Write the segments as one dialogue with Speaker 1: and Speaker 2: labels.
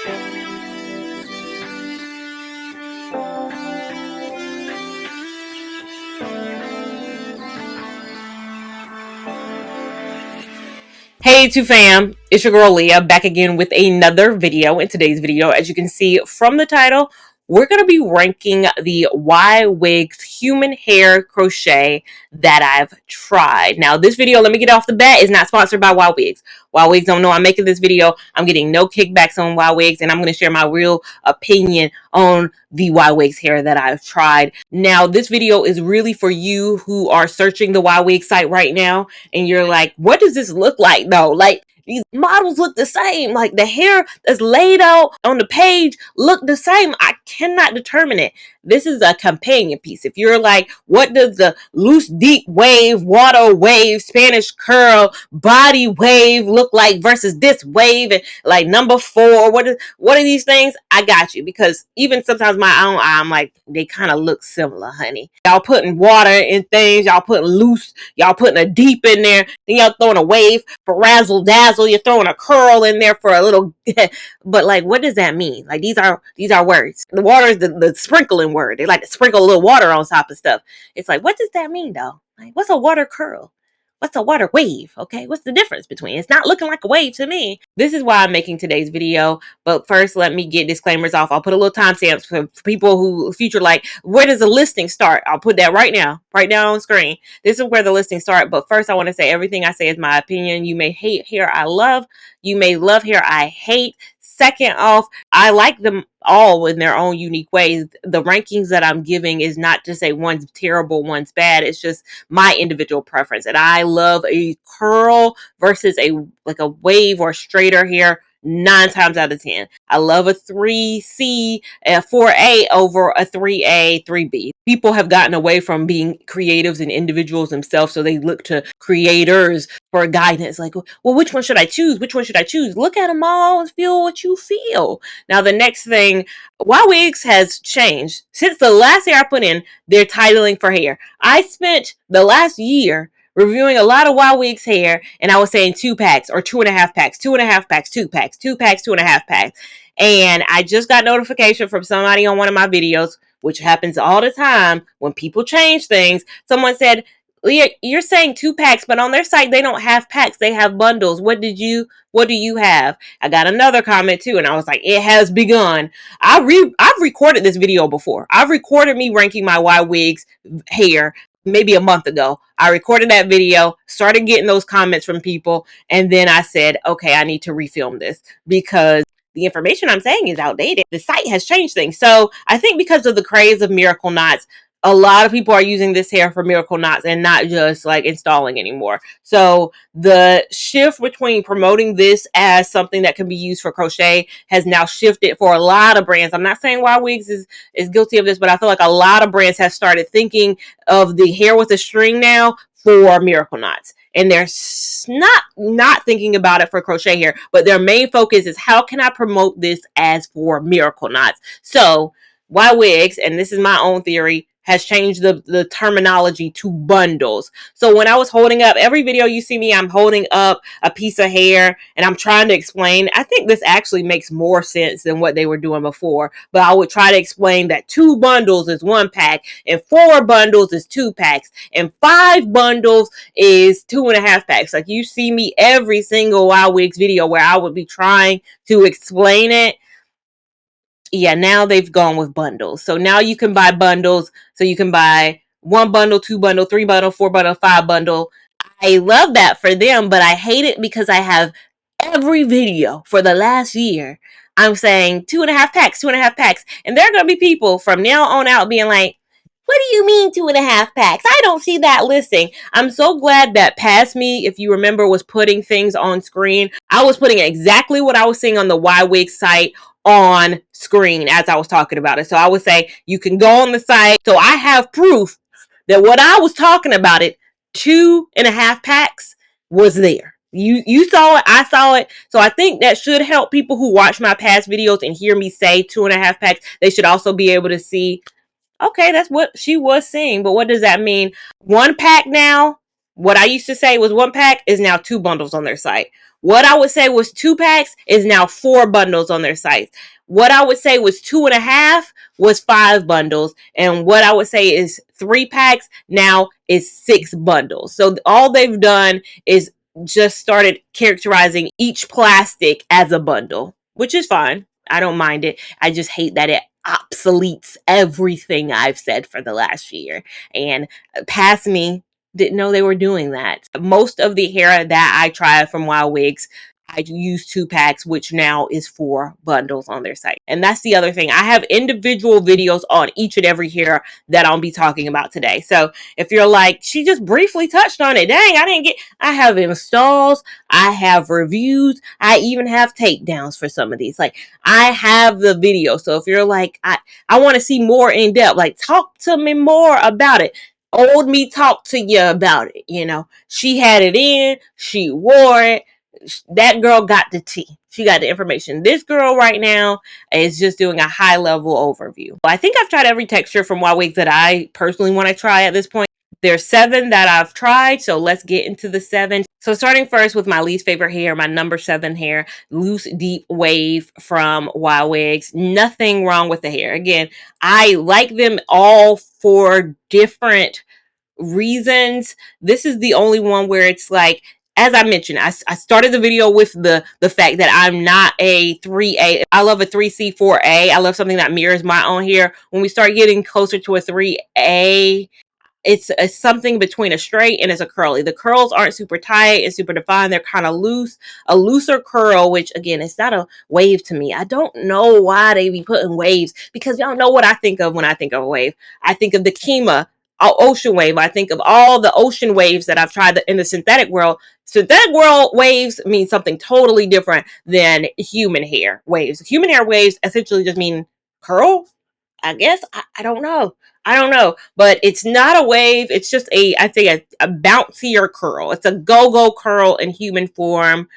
Speaker 1: Hey YouTube fam, it's your girl Leah back again with another video. In today's video, as you can see from the title, we're going to be ranking the YWigs human hair crochet that I've tried. Now this video, let me get off the bat, is not sponsored by YWigs. YWigs don't know I'm making this video. I'm getting no kickbacks on YWigs, and I'm going to share my real opinion on the YWigs hair that I've tried. Now this video is really for you who are searching the YWigs site right now and you're like, what does this look like though? Like, these models look the same. Like, the hair that's laid out on the page look the same. I cannot determine it. This is a companion piece. If you're like, what does the loose deep wave, water wave, Spanish curl, body wave look like versus this wave and like number 4? What are these things? I got you, because even sometimes my own eye, I'm like, they kind of look similar, honey. Y'all putting water in things, y'all putting loose, y'all putting a deep in there, then y'all throwing a wave for razzle dazzle, you're throwing a curl in there for a little but like, what does that mean? Like, these are words. The water is the sprinkling word. They like to sprinkle a little water on top of stuff. It's like, what does that mean though? Like, what's a water curl? What's a water wave? Okay, what's the difference between? It's not looking like a wave to me. This is why I'm making today's video. But first, let me get disclaimers off. I'll put a little timestamps for people who future like, where does the listing start? I'll put that right now on screen. This is where the listing start. But first, I want to say everything I say is my opinion. You may hate hair I love. You may love hair I hate. Second off, I like them all in their own unique ways. The rankings that I'm giving is not to say one's terrible, one's bad. It's just my individual preference. And I love a curl versus a wave or straighter hair 9 times out of 10. I love a 3C, a 4A over a 3A, 3B. People have gotten away from being creatives and individuals themselves, so they look to creators for guidance. Like, well, which one should I choose? Which one should I choose? Look at them all and feel what you feel. Now, the next thing, YWigs has changed. Since the last hair I put in, their titling for hair. I spent the last year reviewing a lot of YWigs hair, and I was saying 2 packs or 2.5 packs, 2.5 packs, 2 packs, 2 packs, 2.5 packs. And I just got notification from somebody on one of my videos, which happens all the time when people change things. Someone said, Leah, you're saying 2 packs, but on their site, they don't have packs. They have bundles. What do you have? I got another comment too, and I was like, it has begun. I've recorded this video before. I've recorded me ranking my YWigs hair maybe a month ago. I recorded that video, started getting those comments from people, and then I said, okay, I need to refilm this because the information I'm saying is outdated. The site has changed things. So I think because of the craze of miracle knots, a lot of people are using this hair for miracle knots and not just like installing anymore. So the shift between promoting this as something that can be used for crochet has now shifted for a lot of brands. I'm not saying YWigs is guilty of this, but I feel like a lot of brands have started thinking of the hair with a string now for miracle knots. And they're not thinking about it for crochet hair, but their main focus is, how can I promote this as for miracle knots? So YWigs, and this is my own theory, has changed the terminology to bundles. So when I was holding up, every video you see me, I'm holding up a piece of hair and I'm trying to explain. I think this actually makes more sense than what they were doing before, but I would try to explain that 2 bundles is 1 pack and 4 bundles is 2 packs and 5 bundles is 2.5 packs. Like, you see me every single YWigs video where I would be trying to explain it. Yeah, now they've gone with bundles. So now you can buy bundles. So you can buy 1 bundle, 2 bundle, 3 bundle, 4 bundle, 5 bundle. I love that for them, but I hate it because I have every video for the last year, I'm saying 2.5 packs, 2.5 packs. And there are going to be people from now on out being like, what do you mean 2.5 packs? I don't see that listing. I'm so glad that Past Me, if you remember, was putting things on screen. I was putting exactly what I was seeing on the YWigs site on screen as I was talking about it. So I would say you can go on the site. So I have proof that what I was talking about, it 2.5 packs, was there. You saw it, I saw it. So I think that should help people who watch my past videos and hear me say 2.5 packs. They should also be able to see, okay, that's what she was saying, but what does that mean? 1 pack now, what I used to say was 1 pack is now 2 bundles on their site. What I would say was 2 packs is now 4 bundles on their site. What I would say was 2.5 was 5 bundles. And what I would say is 3 packs now is 6 bundles. So all they've done is just started characterizing each plastic as a bundle, which is fine. I don't mind it. I just hate that it obsoletes everything I've said for the last year. And past me didn't know they were doing that. Most of the hair that I tried from YWigs, I use 2 packs, which now is 4 bundles on their site. And that's the other thing. I have individual videos on each and every hair that I'll be talking about today. So if you're like, she just briefly touched on it, dang, I have installs, I have reviews, I even have takedowns for some of these. Like, I have the video. So if you're like, I want to see more in depth, like, talk to me more about it. Old me talk to you about it. You know, she had it in, she wore it. That girl got the tea. She got the information. This girl right now is just doing a high level overview. I think I've tried every texture from YWigs that I personally want to try at this point. There's 7 that I've tried, so let's get into the 7. So starting first with my least favorite hair, my number 7 hair, Loose Deep Wave from YWigs. Nothing wrong with the hair. Again, I like them all for different reasons. This is the only one where it's like, as I mentioned, I started the video with the fact that I'm not a 3A. I love a 3C, 4A. I love something that mirrors my own hair. When we start getting closer to a 3A, it's something between a straight and it's a curly. The curls aren't super tight and super defined. They're kind of loose. A looser curl, which again, it's not a wave to me. I don't know why they be putting waves, because y'all know what I think of when I think of a wave. I think of the Kima ocean wave. I think of all the ocean waves that I've tried in the synthetic world. Synthetic world waves mean something totally different than human hair waves. Human hair waves essentially just mean curl, I guess. I don't know. I don't know, but it's not a wave. It's just I'd say a bouncier curl. It's a go-go curl in human form,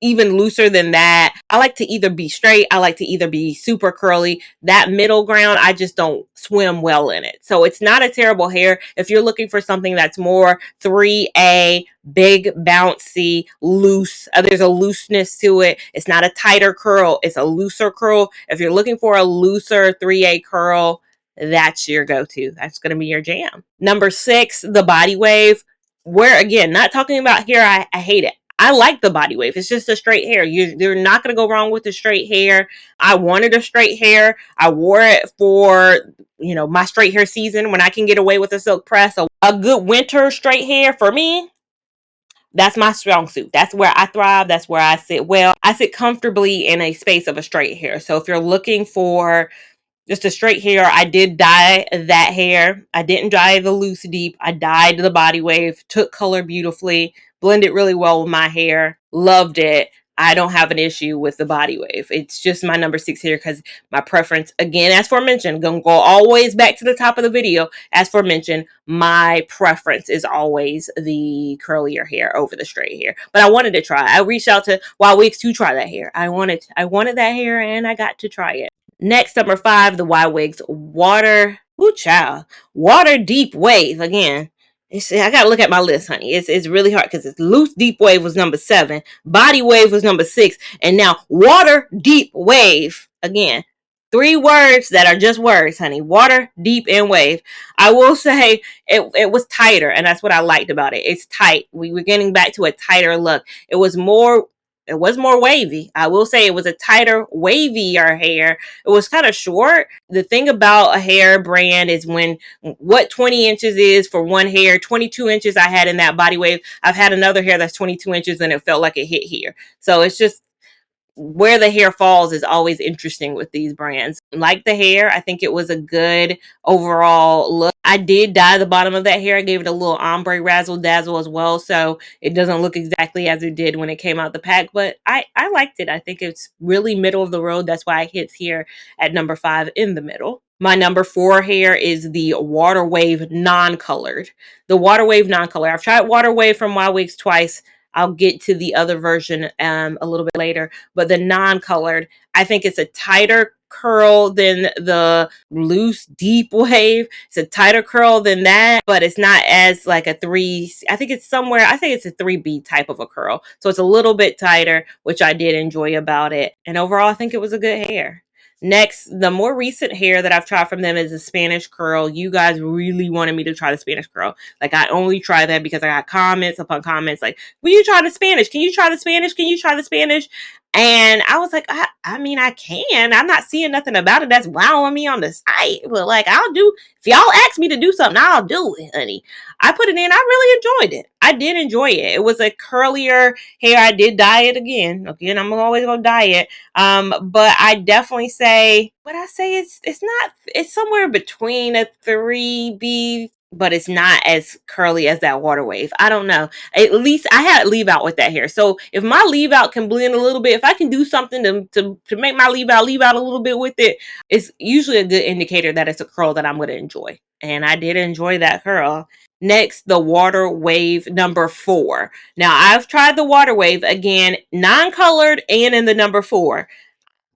Speaker 1: even looser than that. I like to either be straight, I like to either be super curly. That middle ground, I just don't swim well in it. So it's not a terrible hair. If you're looking for something that's more 3A, big, bouncy, loose, there's a looseness to it. It's not a tighter curl, it's a looser curl. If you're looking for a looser 3A curl, that's your go-to. That's going to be your jam. Number 6, the body wave. Where, again, not talking about hair, I hate it. I like the body wave. It's just a straight hair. You're not going to go wrong with the straight hair. I wanted a straight hair. I wore it for, my straight hair season when I can get away with a silk press. So a good winter straight hair for me, that's my strong suit. That's where I thrive. That's where I sit well. I sit comfortably in a space of a straight hair. So if you're looking for just a straight hair, I did dye that hair. I didn't dye the loose deep. I dyed the body wave, took color beautifully, blended really well with my hair. Loved it. I don't have an issue with the body wave. It's just my number 6 hair because my preference, again, as aforementioned, gonna go always back to the top of the video. As aforementioned, my preference is always the curlier hair over the straight hair. But I wanted to try. I reached out to YWigs to try that hair. I wanted that hair and I got to try it. Next, number 5, the YWigs Water Deep Wave. Again, I gotta look at my list, honey. It's really hard because it's Loose Deep Wave was number 7, Body Wave was number 6, and now Water Deep Wave. Again, 3 words that are just words, honey. Water, deep, and wave. I will say it was tighter, and that's what I liked about it. It's tight. We were getting back to a tighter look. It was more wavy. I will say it was a tighter, wavier hair. It was kind of short. The thing about a hair brand is what 20 inches is for one hair, 22 inches I had in that body wave. I've had another hair that's 22 inches and it felt like it hit here. So it's just where the hair falls is always interesting with these brands. Like the hair, I think it was a good overall look. I did dye the bottom of that hair. I gave it a little ombre razzle dazzle as well, so it doesn't look exactly as it did when it came out the pack, but I liked it. I think it's really middle of the road. That's why it hits here at number 5 in the middle. My number 4 hair is the Water Wave non-colored. The Water Wave non-colored. I've tried Water Wave from YWigs twice. I'll get to the other version a little bit later, but the non-colored, I think it's a tighter curl than the loose deep wave. It's a tighter curl than that, but it's not as like a 3. I think it's somewhere, I think it's a 3B type of a curl. So it's a little bit tighter, which I did enjoy about it. And overall, I think it was a good hair. Next, the more recent hair that I've tried from them is the Spanish curl. You guys really wanted me to try the Spanish curl. Like, I only tried that because I got comments upon comments like, will you try the Spanish? Can you try the Spanish? Can you try the Spanish? And I was like, I mean, I can. I'm not seeing nothing about it that's wowing me on the site. But like, I'll do, if y'all ask me to do something, I'll do it, honey. I put it in. I really enjoyed it. I did enjoy it. It was a curlier hair. I did dye it again. Again, I'm always gonna dye it. But I definitely say, what I say, it's not, it's somewhere between a 3B, but it's not as curly as that water wave. I don't know. At least I had leave out with that hair. So if my leave out can blend a little bit, if I can do something to make my leave out a little bit with it, it's usually a good indicator that it's a curl that I'm going to enjoy. And I did enjoy that curl. Next, the water wave number 4. Now, I've tried the water wave again, non-colored and in the number 4.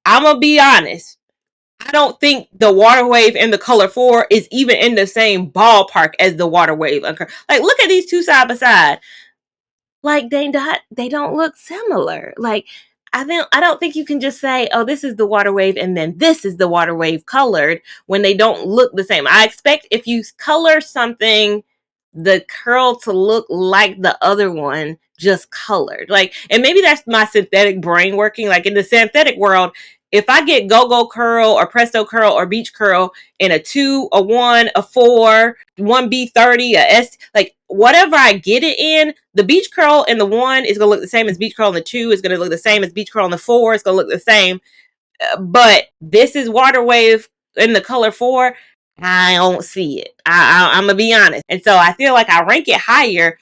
Speaker 1: I'm going to be honest. I don't think the water wave and the color 4 is even in the same ballpark as the water wave. Like, look at these two side by side. Like, they don't look similar. Like, I don't think you can just say, oh, this is the water wave and then this is the water wave colored when they don't look the same. I expect if you color something, the curl to look like the other one just colored. Like, and maybe that's my synthetic brain working. Like, in the synthetic world, if I get go-go curl or presto curl or beach curl in a 2, a 1, a 4, 1B30, a S, like whatever I get it in, the beach curl in the 1 is going to look the same as beach curl in the 2, is going to look the same as beach curl in the 4, it's going to look the same. But this is water wave in the color 4. I don't see it. I'm going to be honest. And so I feel like I rank it higher,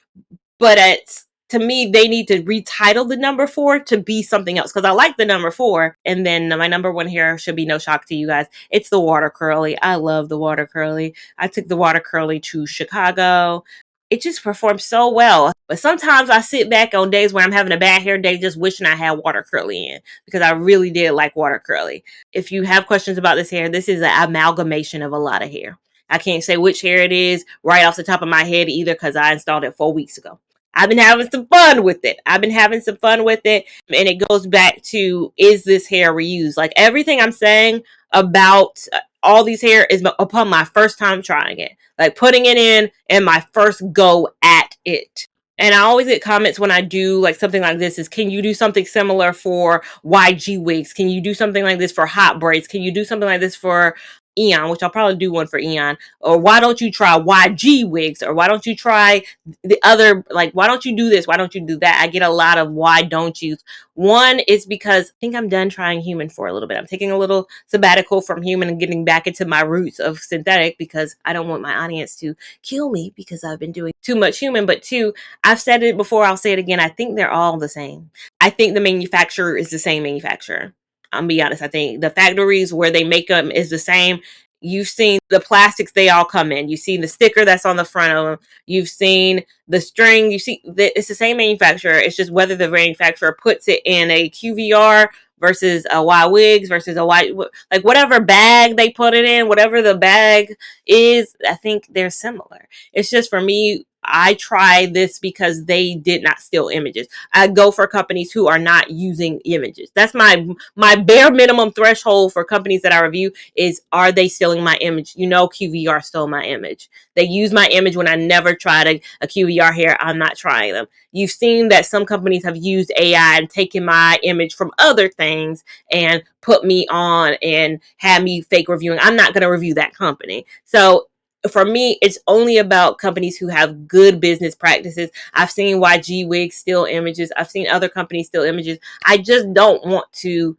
Speaker 1: but it's, to me, they need to retitle the number 4 to be something else. Because I like the number 4. And then my number 1 here should be no shock to you guys. It's the water curly. I love the water curly. I took the water curly to Chicago. It just performs so well. But sometimes I sit back on days where I'm having a bad hair day just wishing I had water curly in. Because I really did like water curly. If you have questions about this hair, this is an amalgamation of a lot of hair. I can't say which hair it is right off the top of my head either because I installed it 4 weeks ago. I've been having some fun with it. And it goes back to, is this hair reused? Like, everything I'm saying about all these hair is upon my first time trying it. Like, putting it in and my first go at it. And I always get comments when I do like something like this is, can you do something similar for YGWigs? Can you do something like this for hot braids? Can you do something like this for Eon, which I'll probably do one for Eon? Or why don't you try YGWigs? Or why don't you try the other, like, why don't you do this? Why don't you do that? I get a lot of why don't you. One is because I think I'm done trying human for a little bit. I'm taking a little sabbatical from human and getting back into my roots of synthetic because I don't want my audience to kill me because I've been doing too much human. But 2, I've said it before, I'll say it again. I think they're all the same. I think the manufacturer is the same manufacturer. I'm gonna be honest. I think the factories where they make them is the same. You've seen the plastics they all come in. You've seen the sticker that's on the front of them. You've seen the string. You see that it's the same manufacturer. It's just whether the manufacturer puts it in a QVR versus a YWigs versus a Y, like whatever bag they put it in, whatever the bag is, I think they're similar. It's just, for me, I try this because they did not steal images. I go for companies who are not using images. That's my bare minimum threshold for companies that I review is, are they stealing my image? You know, QVR stole my image. They use my image when I never tried a QVR hair. I'm not trying them. You've seen that some companies have used AI and taken my image from other things and put me on and had me fake reviewing. I'm not going to review that company. So for me, it's only about companies who have good business practices. I've seen YGWigs steal images. I've seen other companies steal images. I just don't want to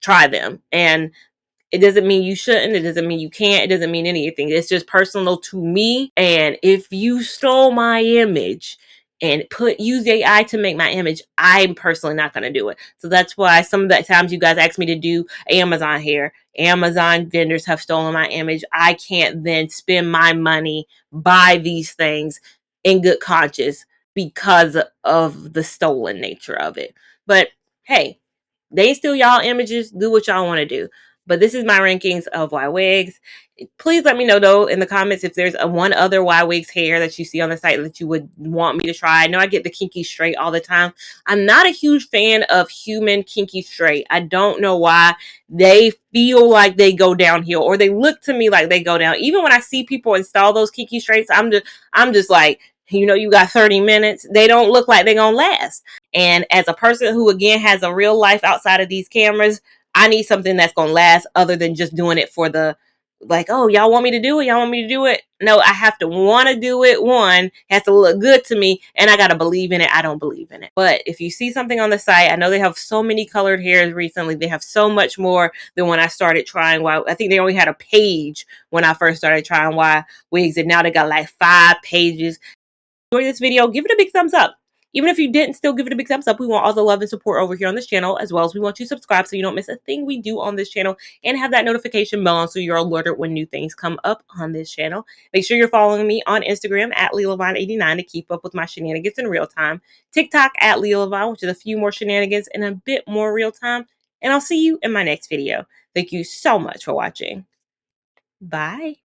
Speaker 1: try them. And it doesn't mean you shouldn't. It doesn't mean you can't. It doesn't mean anything. It's just personal to me. And if you stole my image and use AI to make my image, I'm personally not going to do it. So that's why some of the times you guys ask me to do Amazon hair, Amazon vendors have stolen my image. I can't then spend my money, buy these things in good conscience because of the stolen nature of it. But hey, they steal y'all images. Do what y'all want to do. But this is my rankings of YWigs. Please let me know though in the comments if there's one other YWigs hair that you see on the site that you would want me to try. I know I get the kinky straight all the time. I'm not a huge fan of human kinky straight. I don't know why. They feel like they go downhill, or they look to me like they go down. Even when I see people install those kinky straights, I'm just like, you know, you got 30 minutes. They don't look like they're gonna last. And as a person who again has a real life outside of these cameras, I need something that's gonna last other than just doing it for the, like, oh, y'all want me to do it? Y'all want me to do it? No, I have to want to do it. One, it has to look good to me, and I got to believe in it. I don't believe in it. But if you see something on the site, I know they have so many colored hairs recently. They have so much more than when I started trying. I think they only had a page when I first started trying YWigs, and now they got like 5 pages. Enjoy this video, give it a big thumbs up. Even if you didn't, still give it a big thumbs up. We want all the love and support over here on this channel, as well as we want you to subscribe so you don't miss a thing we do on this channel, and have that notification bell on so you're alerted when new things come up on this channel. Make sure you're following me on Instagram at Lia Lavon 89 to keep up with my shenanigans in real time. TikTok at Lia Lavon, which is a few more shenanigans and a bit more real time. And I'll see you in my next video. Thank you so much for watching. Bye.